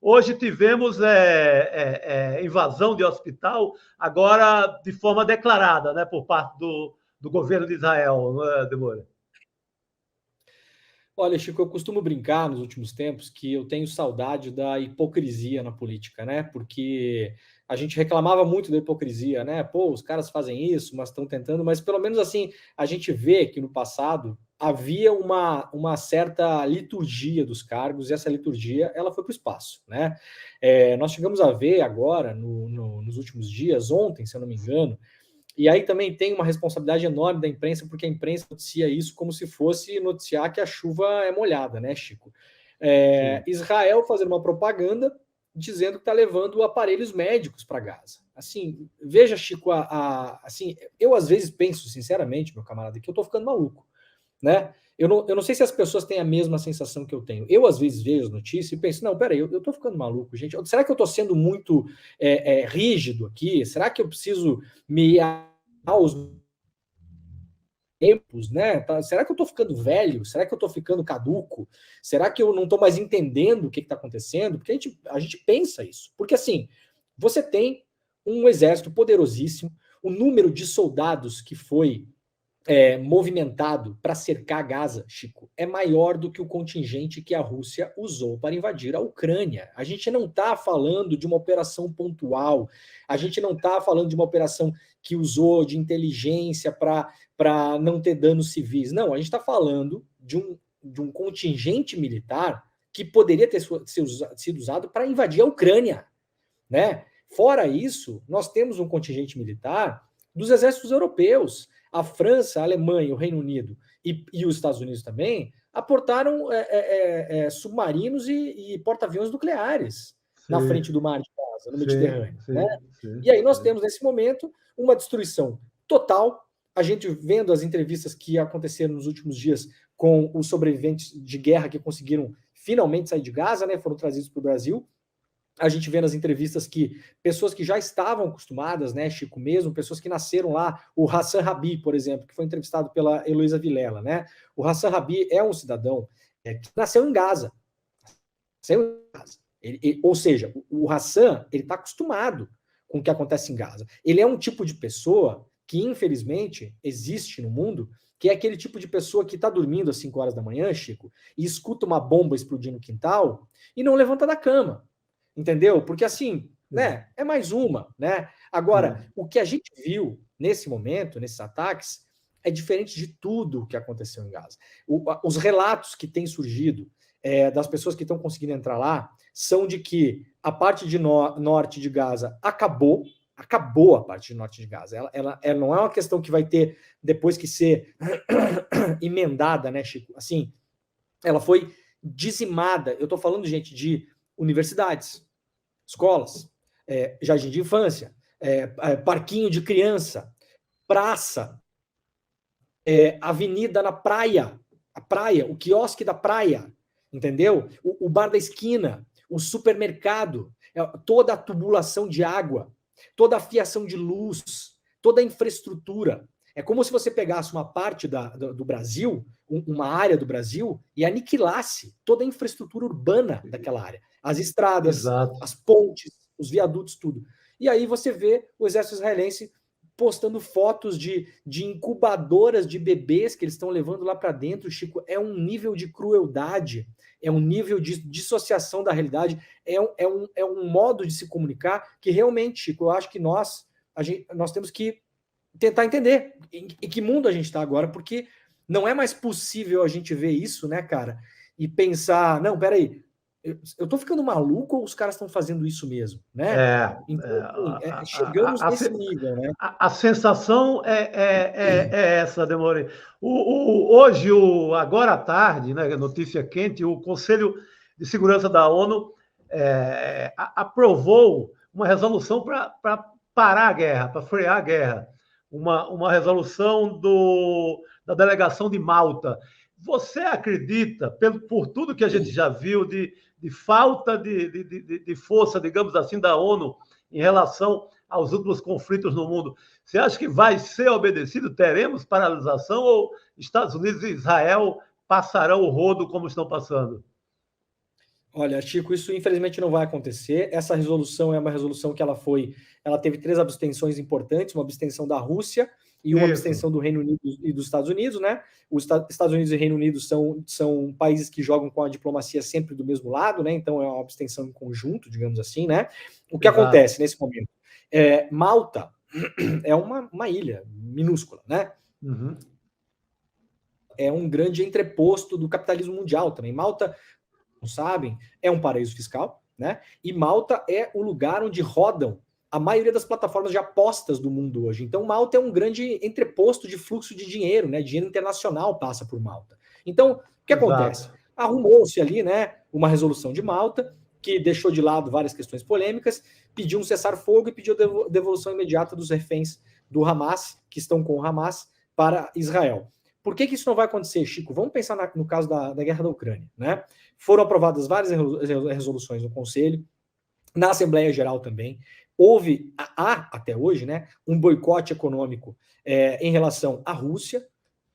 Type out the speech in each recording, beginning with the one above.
Hoje tivemos invasão de hospital, agora de forma declarada, né, por parte do governo de Israel, não é, Demora? Olha, Chico, eu costumo brincar nos últimos tempos que eu tenho saudade da hipocrisia na política, né? Porque a gente reclamava muito da hipocrisia, né? Pô, os caras fazem isso, mas estão tentando, mas pelo menos assim, a gente vê que no passado havia uma certa liturgia dos cargos, e essa liturgia ela foi para o espaço, né? Nós chegamos a ver agora, nos últimos dias, ontem, se eu não me engano, e aí também tem uma responsabilidade enorme da imprensa, porque a imprensa noticia isso como se fosse noticiar que a chuva é molhada, né, Chico? Israel fazendo uma propaganda dizendo que está levando aparelhos médicos para Gaza. Assim, veja, Chico, assim, eu às vezes penso, sinceramente, meu camarada, que eu estou ficando maluco, né? Eu não sei se as pessoas têm a mesma sensação que eu tenho. Eu, às vezes, vejo as notícias e penso, não, peraí, eu tô ficando maluco, gente. Será que eu tô sendo muito rígido aqui? Será que eu preciso me aos tempos, né? Será que eu tô ficando velho? Será que eu tô ficando caduco? Será que eu não tô mais entendendo o que está acontecendo? Porque a gente pensa isso. Porque, assim, você tem um exército poderosíssimo, o número de soldados que foi movimentado para cercar Gaza, Chico, é maior do que o contingente que a Rússia usou para invadir a Ucrânia. A gente não está falando de uma operação pontual, a gente não está falando de uma operação que usou de inteligência para não ter danos civis. Não, a gente está falando de um contingente militar que poderia ter sido usado para invadir a Ucrânia, né? Fora isso, nós temos um contingente militar dos exércitos europeus. A França, a Alemanha, o Reino Unido e os Estados Unidos também aportaram submarinos e porta-aviões nucleares na frente do mar de Gaza, no Mediterrâneo. Né? E aí nós temos, nesse momento, uma destruição total. A gente vendo as entrevistas que aconteceram nos últimos dias com os sobreviventes de guerra que conseguiram finalmente sair de Gaza, né, foram trazidos para o Brasil. A gente vê nas entrevistas que pessoas que já estavam acostumadas, né, Chico, mesmo, pessoas que nasceram lá, o Hassan Rabi, por exemplo, que foi entrevistado pela Heloísa Vilela, né? O Hassan Rabi é um cidadão que nasceu em Gaza. Nasceu em Gaza. Ou seja, o Hassan, ele está acostumado com o que acontece em Gaza. Ele é um tipo de pessoa que, infelizmente, existe no mundo, que é aquele tipo de pessoa que está dormindo às 5 horas da manhã, Chico, e escuta uma bomba explodir no quintal e não levanta da cama. Entendeu? Porque assim, né, é mais uma, né? Agora, o que a gente viu nesse momento, nesses ataques, é diferente de tudo o que aconteceu em Gaza. Os relatos que têm surgido das pessoas que estão conseguindo entrar lá são de que a parte de norte de Gaza acabou a parte de norte de Gaza. Ela não é uma questão que vai ter depois que ser emendada, né, Chico? Assim, ela foi dizimada. Eu estou falando, gente, de universidades, escolas, jardim de infância, parquinho de criança, praça, avenida na praia, a praia, o quiosque da praia, entendeu? O bar da esquina, o supermercado, toda a tubulação de água, toda a fiação de luz, toda a infraestrutura. É como se você pegasse uma parte do Brasil, uma área do Brasil, e aniquilasse toda a infraestrutura urbana daquela área. As estradas, Exato. as pontes, os viadutos, tudo. E aí você vê o exército israelense postando fotos de incubadoras de bebês que eles estão levando lá para dentro, Chico. É um nível de crueldade, é um nível de dissociação da realidade, é um modo de se comunicar que realmente, Chico, eu acho que nós temos que tentar entender em que mundo a gente está agora, porque não é mais possível a gente ver isso, né, cara, e pensar, não, peraí, eu tô ficando maluco ou os caras estão fazendo isso mesmo, né? Então, chegamos nesse nível, né? A sensação é essa, Demore. Hoje, agora à tarde, né, notícia quente, o Conselho de Segurança da ONU aprovou uma resolução para parar a guerra, para frear a guerra. Uma resolução da delegação de Malta. Você acredita, por tudo que a gente já viu de falta de força, digamos assim, da ONU em relação aos últimos conflitos no mundo, você acha que vai ser obedecido? Teremos paralisação ou Estados Unidos e Israel passarão o rodo como estão passando? Olha, Chico, isso infelizmente não vai acontecer. Essa resolução é uma resolução que ela teve 3 abstenções importantes, uma abstenção da Rússia e uma Isso. abstenção do Reino Unido e dos Estados Unidos, né? Os Estados Unidos e Reino Unido são países que jogam com a diplomacia sempre do mesmo lado, né? Então é uma abstenção em conjunto, digamos assim, né? O que Exato. acontece nesse momento? Malta é uma ilha minúscula, né? Uhum. É um grande entreposto do capitalismo mundial também. Malta, não sabem, é um paraíso fiscal, né? E Malta é o lugar onde rodam a maioria das plataformas de apostas do mundo hoje. Então, Malta é um grande entreposto de fluxo de dinheiro, né? Dinheiro internacional passa por Malta. Então, o que acontece? Exato. Arrumou-se ali, né, uma resolução de Malta que deixou de lado várias questões polêmicas, pediu um cessar-fogo e pediu devolução imediata dos reféns do Hamas, que estão com o Hamas, para Israel. Por que isso não vai acontecer, Chico? Vamos pensar no caso da guerra da Ucrânia, né? Foram aprovadas várias resoluções no Conselho, na Assembleia Geral também. Há até hoje, né, um boicote econômico em relação à Rússia,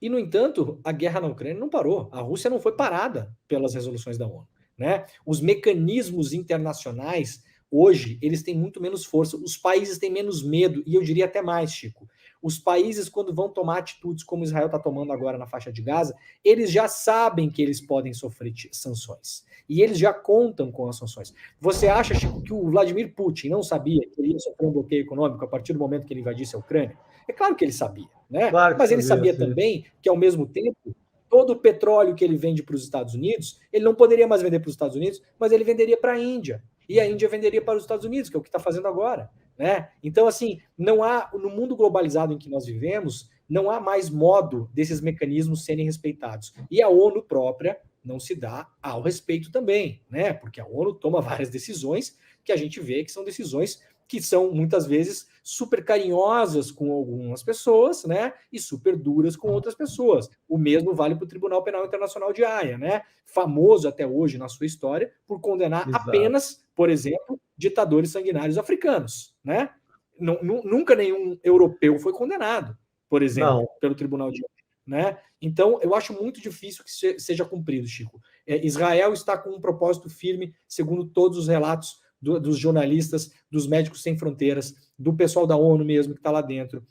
e, no entanto, a guerra na Ucrânia não parou. A Rússia não foi parada pelas resoluções da ONU, né? Os mecanismos internacionais, hoje, eles têm muito menos força. Os países têm menos medo, e eu diria até mais, Chico. Os países, quando vão tomar atitudes como Israel está tomando agora na faixa de Gaza, eles já sabem que eles podem sofrer sanções. E eles já contam com as sanções. Você acha, Chico, que o Vladimir Putin não sabia que ele ia sofrer um bloqueio econômico a partir do momento que ele invadisse a Ucrânia? É claro que ele sabia, né? Claro que Mas ele sabia sim. também que, ao mesmo tempo, todo o petróleo que ele vende para os Estados Unidos, ele não poderia mais vender para os Estados Unidos, mas ele venderia para a Índia. E a Índia venderia para os Estados Unidos, que é o que está fazendo agora, né? Então, assim, não há, no mundo globalizado em que nós vivemos, não há mais modo desses mecanismos serem respeitados. E a ONU própria não se dá ao respeito também, né? Porque a ONU toma várias decisões que a gente vê que são decisões que são muitas vezes super carinhosas com algumas pessoas, né? E super duras com outras pessoas. O mesmo vale para o Tribunal Penal Internacional de Haia, né? Famoso até hoje na sua história por condenar Exato. apenas, por exemplo, ditadores sanguinários africanos, né? Nunca nenhum europeu foi condenado, por exemplo, pelo Tribunal de Haia, né? Então, eu acho muito difícil que seja cumprido, Chico. Israel está com um propósito firme, segundo todos os relatos dos jornalistas, dos Médicos Sem Fronteiras, do pessoal da ONU mesmo que está lá dentro,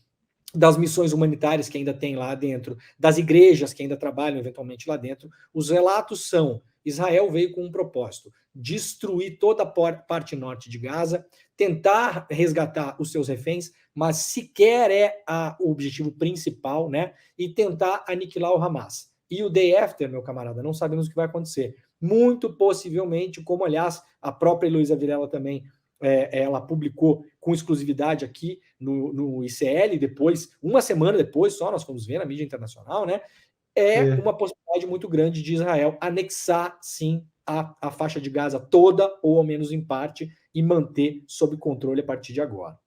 das missões humanitárias que ainda tem lá dentro, das igrejas que ainda trabalham eventualmente lá dentro. Os relatos são: Israel veio com um propósito, destruir toda a parte norte de Gaza, tentar resgatar os seus reféns, mas sequer é o objetivo principal, né? E tentar aniquilar o Hamas. E o day after, meu camarada, não sabemos o que vai acontecer. Muito possivelmente, como aliás a própria Heloísa Vilela também ela publicou com exclusividade aqui no ICL, depois, uma semana depois só, nós fomos ver na mídia internacional, né? Uma possibilidade muito grande de Israel anexar, sim, a faixa de Gaza toda, ou ao menos em parte, e manter sob controle a partir de agora.